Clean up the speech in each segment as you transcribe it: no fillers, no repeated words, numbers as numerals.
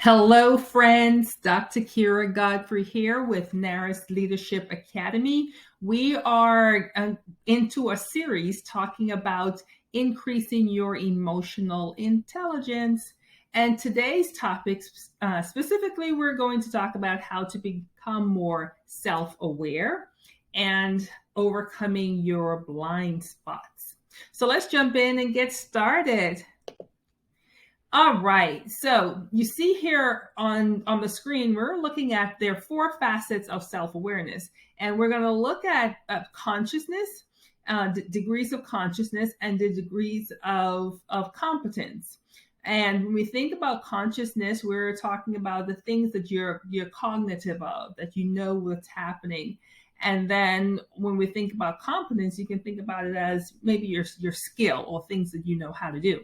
Hello, friends. Dr. Kira Godfrey here with NARIS Leadership Academy. We are into a series talking about increasing your emotional intelligence. And today's topic, specifically, we're going to talk about how to become more self-aware and overcoming your blind spots. So let's jump in and get started. All right. So you see here on the screen, we're looking at there are 4 facets of self-awareness. And we're going to look at consciousness, degrees of consciousness, and the degrees of competence. And when we think about consciousness, we're talking about the things that you're cognitive of, that you know what's happening. And then when we think about competence, you can think about it as maybe your skill or things that you know how to do.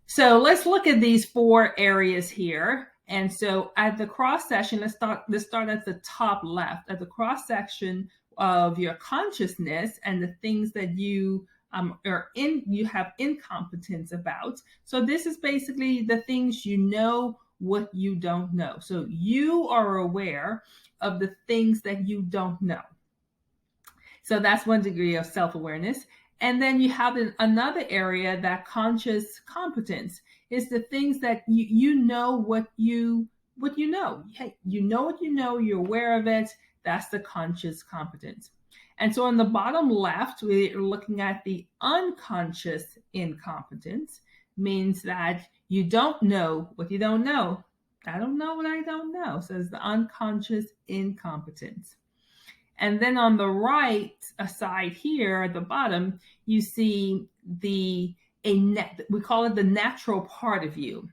So let's look at these 4 areas here. And so at the cross section, let's start at the top left, at the cross section of your consciousness and the things that you have incompetence about. So this is basically the things you know what you don't know. So you are aware of the things that you don't know. So that's one degree of self-awareness. And then you have another area, that conscious competence is the things that you know what you know. Hey, you know what you know, you're aware of it. That's the conscious competence. And so on the bottom left, we're looking at the unconscious incompetence, means that you don't know what you don't know. I don't know what I don't know. So it's the unconscious incompetence. And then on the right side here at the bottom, you see we call it the natural part of you.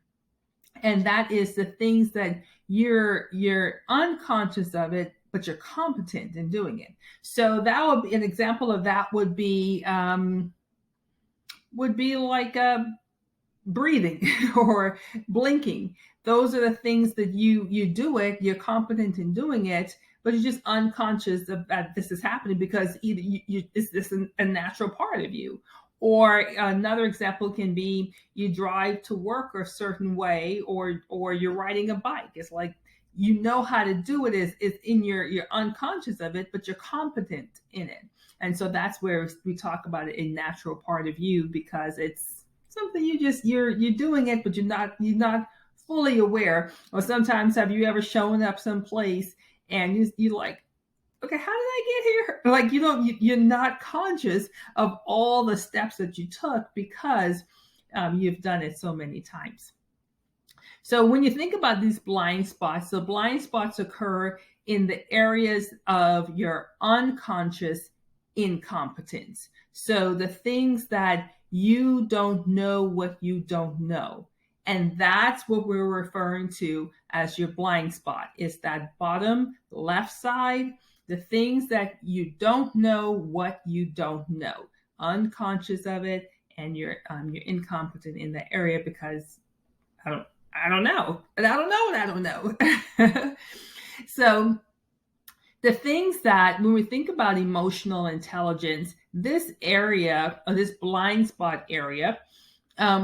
And that is the things that you're unconscious of it, but you're competent in doing it. So that would be an example of that would be like breathing or blinking. Those are the things that you do it, you're competent in doing it, but you're just unconscious that this is happening because either is this a natural part of you? Or another example can be you drive to work a certain way, or you're riding a bike. It's like you know how to do it, is in you're unconscious of it, but you're competent in it. And so that's where we talk about it, a natural part of you, because it's something you're doing it, but you're not fully aware. Or sometimes, have you ever shown up someplace and you like, okay, how did I get here? Like, you're not conscious of all the steps that you took because you've done it so many times. So when you think about these blind spots, the blind spots occur in the areas of your unconscious incompetence. So the things that you don't know what you don't know. And that's what we're referring to as your blind spot. It's that bottom left side, the things that you don't know what you don't know, unconscious of it, and you're incompetent in that area because I don't know. And I don't know what I don't know. So the things that when we think about emotional intelligence, this area, or this blind spot area,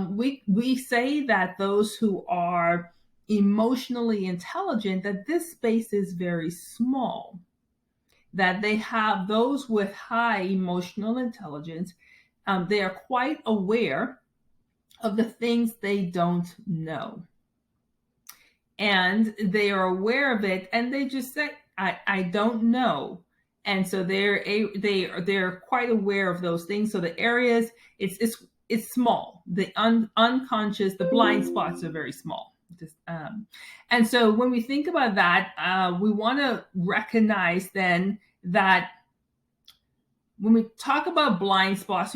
we say that those who are emotionally intelligent, that this space is very small, that they have those with high emotional intelligence, they are quite aware of the things they don't know. And they are aware of it, and they just say, I don't know. And so they're quite aware of those things. So the areas, it's small. The unconscious, the blind spots are very small. And so when we think about that, we want to recognize then that when we talk about blind spots,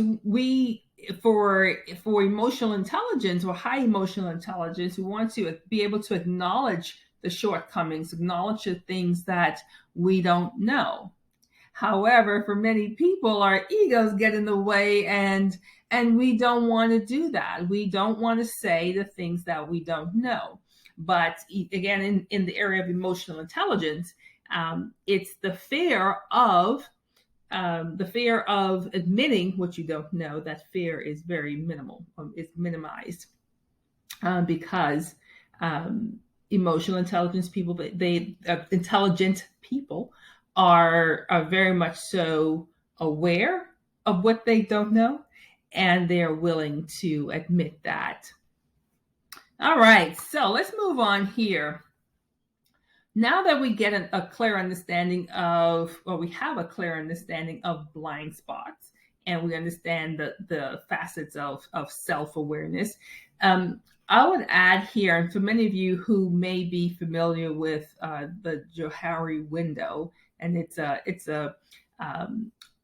for emotional intelligence or high emotional intelligence, we want to be able to acknowledge the shortcomings, acknowledge the things that we don't know. However, for many people, our egos get in the way, and we don't want to do that. We don't want to say the things that we don't know. But again, in the area of emotional intelligence, it's the fear of admitting what you don't know. That fear is very minimal. It's minimized because emotional intelligence people, intelligent people are very much so aware of what they don't know, and they're willing to admit that. All right, so let's move on here. Now that we get a clear understanding of, or we have a clear understanding of blind spots, and we understand the facets of self-awareness, I would add here, and for many of you who may be familiar with the Johari Window, and it's a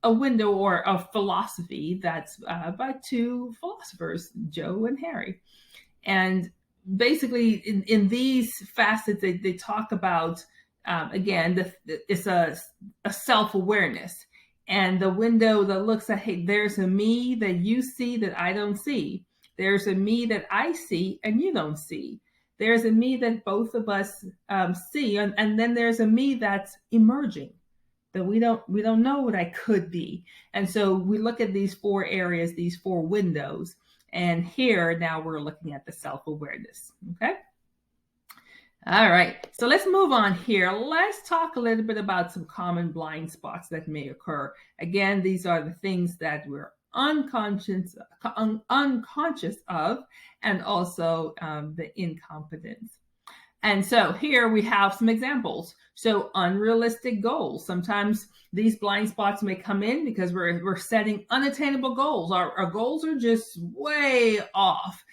window or a philosophy that's by two philosophers, Joe and Harry. And basically, in these facets, they talk about, again, it's a self-awareness. And the window that looks at, hey, there's a me that you see that I don't see. There's a me that I see and you don't see. There's a me that both of us see. And then there's a me that's emerging, that we don't know what I could be. And so we look at these four areas, these four windows. And here, now we're looking at the self-awareness, okay? All right, so let's move on here. Let's talk a little bit about some common blind spots that may occur. Again, these are the things that we're unconscious of, and also the incompetence. And so here we have some examples. So unrealistic goals. Sometimes these blind spots may come in because we're setting unattainable goals. Our goals are just way off.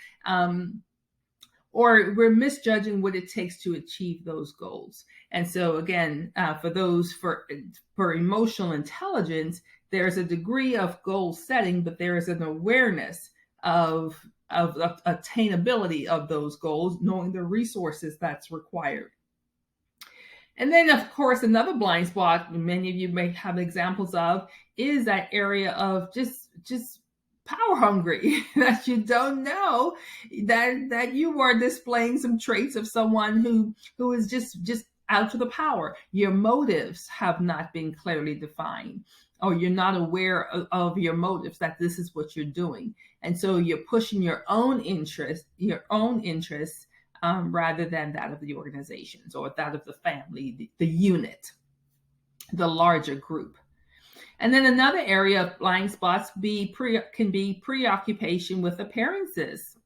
Or we're misjudging what it takes to achieve those goals. And so again, for emotional intelligence, there's a degree of goal setting, but there is an awareness of attainability of those goals, knowing the resources that's required. And then, of course, another blind spot many of you may have examples of is that area of just power hungry, that you don't know that you are displaying some traits of someone who is just out to the power. Your motives have not been clearly defined, or you're not aware of your motives, that this is what you're doing. And so you're pushing your own interests rather than that of the organizations or that of the family, the unit, the larger group. And then another area of blind spots can be preoccupation with appearances.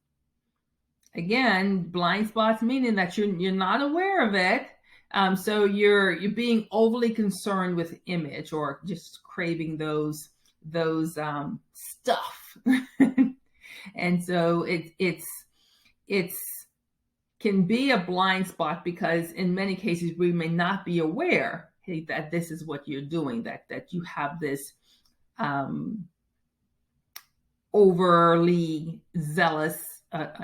Again, blind spots meaning that you're not aware of it. So you're being overly concerned with image, or just craving those stuff. And so it's can be a blind spot because in many cases we may not be aware that this is what you're doing, that you have this overly zealous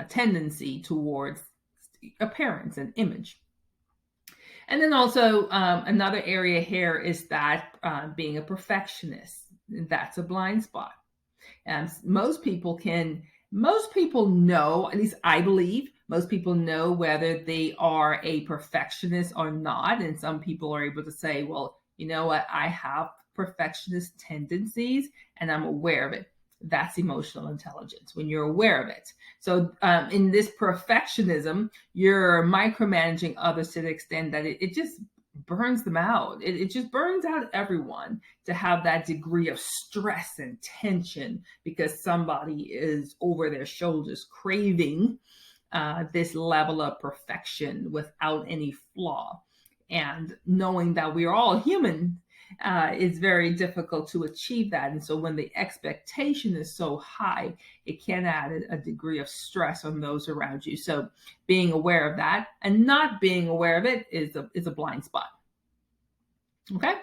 tendency towards appearance and image. And then also another area here is that being a perfectionist. That's a blind spot. And most people know, at least I believe, most people know whether they are a perfectionist or not. And some people are able to say, well, you know what, I have perfectionist tendencies and I'm aware of it. That's emotional intelligence, when you're aware of it. So in this perfectionism, you're micromanaging others to the extent that it just burns them out. It just burns out everyone to have that degree of stress and tension because somebody is over their shoulders craving this level of perfection without any flaw. And knowing that we are all human is very difficult to achieve that. And so when the expectation is so high, it can add a degree of stress on those around you. So being aware of that and not being aware of it is a blind spot. Okay,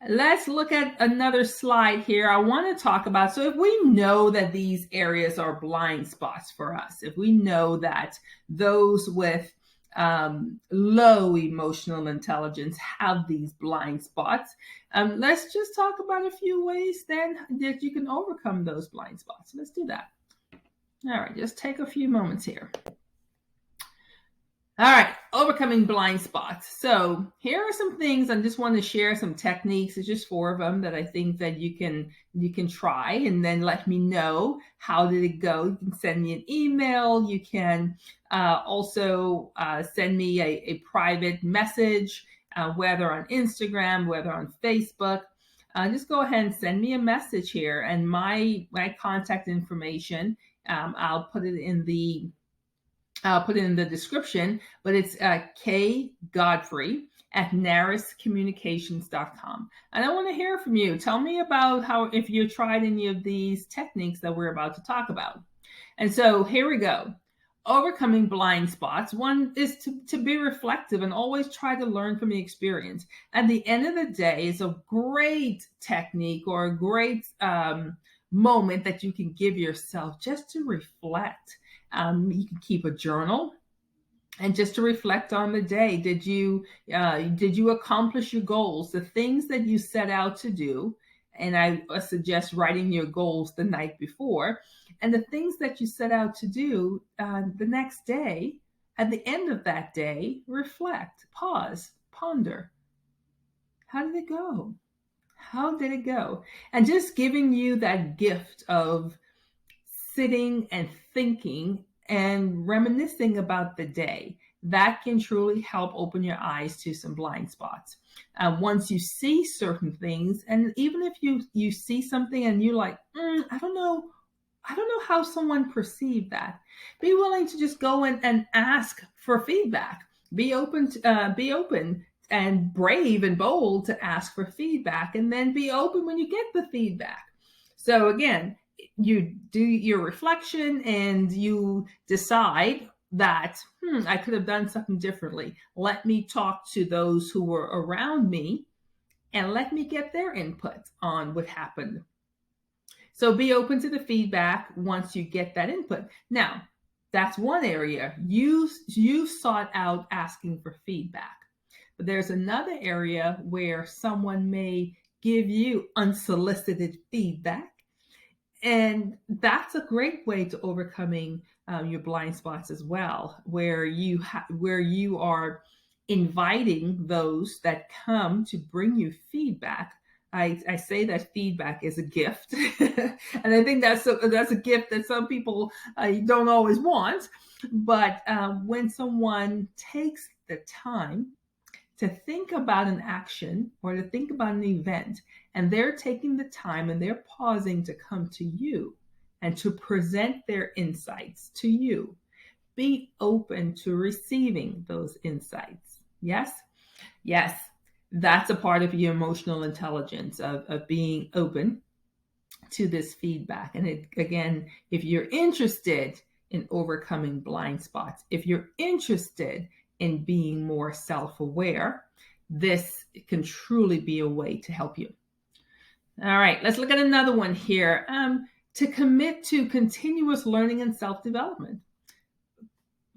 let's look at another slide here. I want to talk about, so if we know that these areas are blind spots for us, if we know that those with low emotional intelligence have these blind spots, let's just talk about a few ways then that you can overcome those blind spots. Let's do that. All right, just take a few moments here. All right, overcoming blind spots. So here are some things. I just want to share some techniques. It's just 4 of them that I think that you can try, and then let me know how did it go. You can send me an email. You can also send me a private message, whether on Instagram, whether on Facebook. Just go ahead and send me a message here, and my contact information. I'll put it in the description, but it's kgodfrey@nariscommunications.com. And I want to hear from you. Tell me about if you tried any of these techniques that we're about to talk about. And so here we go. Overcoming blind spots. One is to be reflective and always try to learn from the experience. At the end of the day, it's a great technique or a great moment that you can give yourself just to reflect. You can keep a journal and just to reflect on the day. Did you accomplish your goals, the things that you set out to do? And I suggest writing your goals the night before, and the things that you set out to do the next day. At the end of that day, reflect, pause, ponder. How did it go? How did it go? And just giving you that gift of sitting and thinking and reminiscing about the day, that can truly help open your eyes to some blind spots. Once you see certain things, and even if you see something and you're like, I don't know how someone perceived that, be willing to just go and ask for feedback. Be open and brave and bold to ask for feedback, and then be open when you get the feedback. So again, you do your reflection and you decide that, I could have done something differently. Let me talk to those who were around me and let me get their input on what happened. So be open to the feedback once you get that input. Now, that's one area. You sought out asking for feedback. But there's another area where someone may give you unsolicited feedback. And that's a great way to overcoming your blind spots as well, where you are inviting those that come to bring you feedback. I say that feedback is a gift, and I think that's a gift that some people don't always want. But when someone takes the time to think about an action or to think about an event, and they're taking the time and they're pausing to come to you and to present their insights to you, be open to receiving those insights. Yes, that's a part of your emotional intelligence of being open to this feedback. And again, if you're interested in overcoming blind spots, if you're interested in being more self-aware, this can truly be a way to help you. All right, let's look at another one here. To commit to continuous learning and self-development.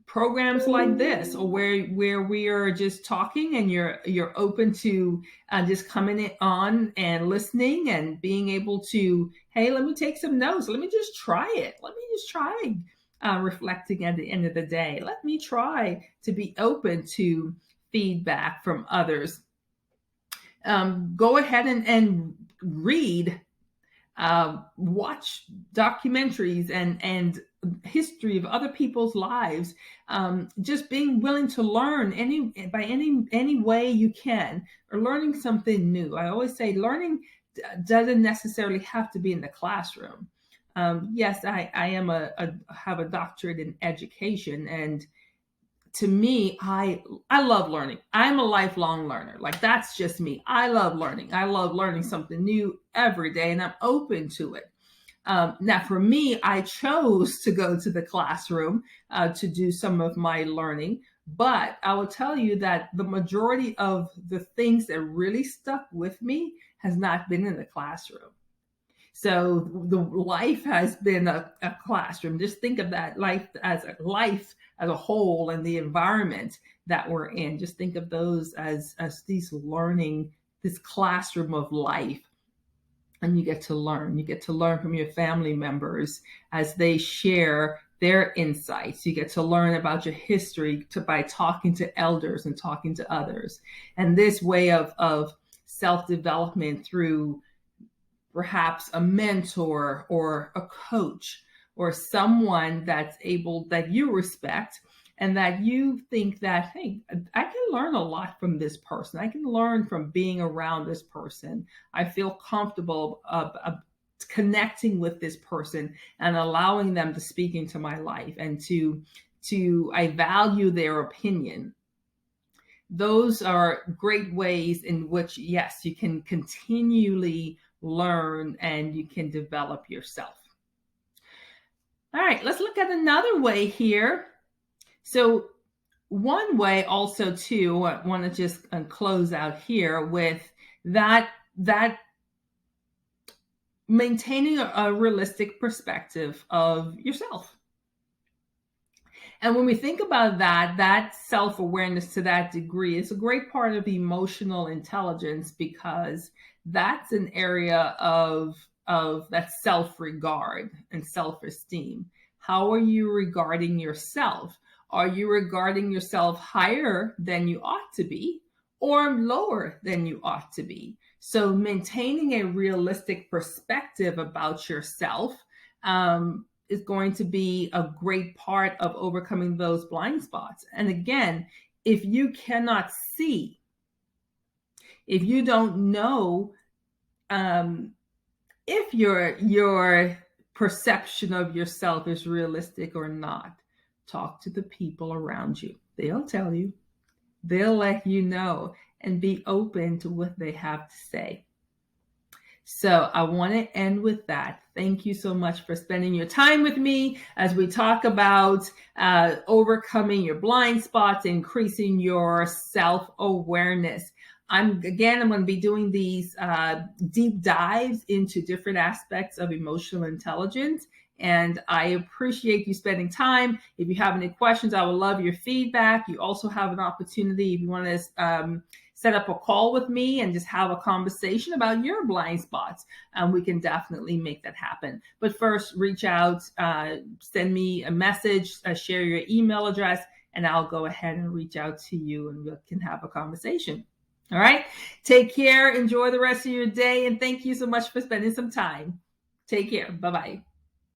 Programs like this, or where we are just talking and you're open to just coming on and listening and being able to, hey, let me take some notes. Let me just try it. Let me just try reflecting at the end of the day. Let me try to be open to feedback from others. Go ahead and read, watch documentaries and history of other people's lives. Just being willing to learn any way you can, or learning something new. I always say learning doesn't necessarily have to be in the classroom. Yes, I have a doctorate in education, and to me, I love learning. I'm a lifelong learner. Like, that's just me. I love learning. I love learning something new every day, and I'm open to it. Now, for me, I chose to go to the classroom to do some of my learning, but I will tell you that the majority of the things that really stuck with me has not been in the classroom. So the life has been a classroom. Just think of that life as a whole, and the environment that we're in. Just think of those as these learning, this classroom of life. And you get to learn. You get to learn from your family members as they share their insights. You get to learn about your history by talking to elders and talking to others. And this way of self-development through perhaps a mentor or a coach or someone that you respect and that you think that, hey, I can learn a lot from this person. I can learn from being around this person. I feel comfortable connecting with this person and allowing them to speak into my life, and I value their opinion. Those are great ways in which, yes, you can continually learn and you can develop yourself. All right, let's look at another way here. So one way also too, I want to just close out here with that maintaining a realistic perspective of yourself. And when we think about that self-awareness to that degree is a great part of emotional intelligence, because that's an area of that self-regard and self-esteem. How are you regarding yourself? Are you regarding yourself higher than you ought to be or lower than you ought to be? So maintaining a realistic perspective about yourself is going to be a great part of overcoming those blind spots. And again, if you cannot see, if you don't know if your perception of yourself is realistic or not, talk to the people around you. They'll tell you. They'll let you know, and be open to what they have to say. So I want to end with that. Thank you so much for spending your time with me as we talk about overcoming your blind spots, increasing your self-awareness. I'm going to be doing these deep dives into different aspects of emotional intelligence. And I appreciate you spending time. If you have any questions, I would love your feedback. You also have an opportunity, if you want to set up a call with me and just have a conversation about your blind spots, we can definitely make that happen. But first, reach out, send me a message, share your email address, and I'll go ahead and reach out to you and we can have a conversation. All right. Take care. Enjoy the rest of your day. And thank you so much for spending some time. Take care. Bye-bye.